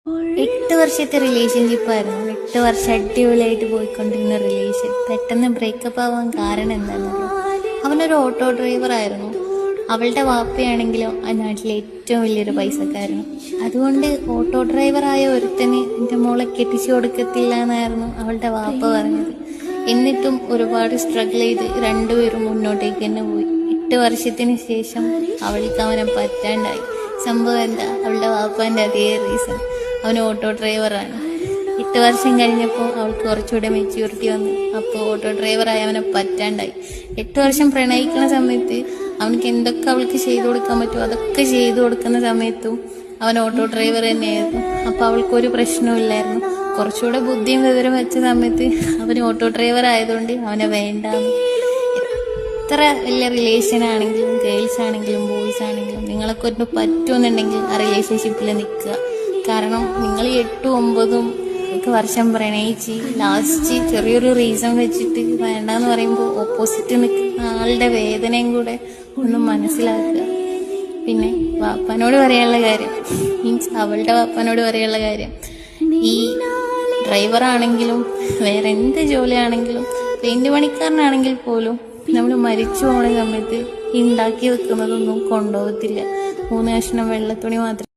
8 വർഷത്തെ റിലേഷൻഷിപ്പായിരുന്നു. 8 വർഷം അടിപൊളിയായിട്ട് പോയിക്കൊണ്ടിരുന്ന റിലേഷൻ പെട്ടെന്ന് ബ്രേക്കപ്പ് ആവാൻ കാരണം എന്താണെന്നറിയോ? അവനൊരു ഓട്ടോ ഡ്രൈവർ ആയിരുന്നു. അവളുടെ വാപ്പയാണെങ്കിലോ ആ നാട്ടിലെ ഏറ്റവും വലിയൊരു പൈസക്കാരനും. അതുകൊണ്ട് ഓട്ടോ ഡ്രൈവറായ ഒരുത്തന് എൻ്റെ മോളെ കെട്ടിച്ചു കൊടുക്കത്തില്ല എന്നായിരുന്നു അവളുടെ വാപ്പ പറഞ്ഞത്. എന്നിട്ടും ഒരുപാട് സ്ട്രഗിൾ ചെയ്ത് രണ്ടുപേരും മുന്നോട്ടേക്ക് തന്നെ പോയി. 8 വർഷത്തിന് ശേഷം അവൾക്ക് അവനെ പറ്റാണ്ടായി. സംഭവം എന്താ? അവളുടെ വാപ്പാൻ്റെ അതേ റീസൺ, അവൻ ഓട്ടോ ഡ്രൈവറാണ്. 8 വർഷം കഴിഞ്ഞപ്പോൾ അവൾക്ക് കുറച്ചുകൂടെ മെച്യൂരിറ്റി വന്നു. അപ്പോൾ ഓട്ടോ ഡ്രൈവറായി അവനെ പറ്റാണ്ടായി. 8 വർഷം പ്രണയിക്കുന്ന സമയത്ത് അവനക്ക് എന്തൊക്കെ അവൾക്ക് ചെയ്തു കൊടുക്കാൻ പറ്റുമോ അതൊക്കെ ചെയ്തു കൊടുക്കുന്ന സമയത്തും അവൻ ഓട്ടോ ഡ്രൈവർ തന്നെയായിരുന്നു. അപ്പോൾ അവൾക്കൊരു പ്രശ്നമില്ലായിരുന്നു. കുറച്ചുകൂടെ ബുദ്ധിയും വിവരം വെച്ച സമയത്ത് അവന് ഓട്ടോ ഡ്രൈവർ ആയതുകൊണ്ട് അവനെ വേണ്ടാന്ന്. എത്ര വലിയ റിലേഷൻ ആണെങ്കിലും ഗേൾസ് ആണെങ്കിലും ബോയ്സ് ആണെങ്കിലും നിങ്ങളൊക്കെ ഒന്ന് പറ്റുമെന്നുണ്ടെങ്കിൽ ആ റിലേഷൻഷിപ്പിൽ നിൽക്കുക. കാരണം നിങ്ങൾ 8-9 ഒക്കെ വർഷം പ്രണയിച്ച് ലാസ്റ്റ് ചെറിയൊരു റീസൺ വെച്ചിട്ട് വേണ്ടാന്ന് പറയുമ്പോൾ ഓപ്പോസിറ്റ് നിൽക്കുന്ന ആളുടെ വേദനയും കൂടെ ഒന്ന് മനസ്സിലാക്കുക. പിന്നെ വാപ്പാനോട് പറയാനുള്ള കാര്യം, മീൻസ് അവളുടെ വാപ്പാനോട് പറയാനുള്ള കാര്യം, ഈ ഡ്രൈവറാണെങ്കിലും വേറെ എന്ത് ജോലിയാണെങ്കിലും പെയിന്റ് പണിക്കാരനാണെങ്കിൽ പോലും നമ്മൾ മരിച്ചു പോകുന്ന സമയത്ത് ഉണ്ടാക്കി വെക്കുന്നതൊന്നും കൊണ്ടുപോകത്തില്ല. 3 കഷ്ണം വെള്ളത്തുണി മാത്രം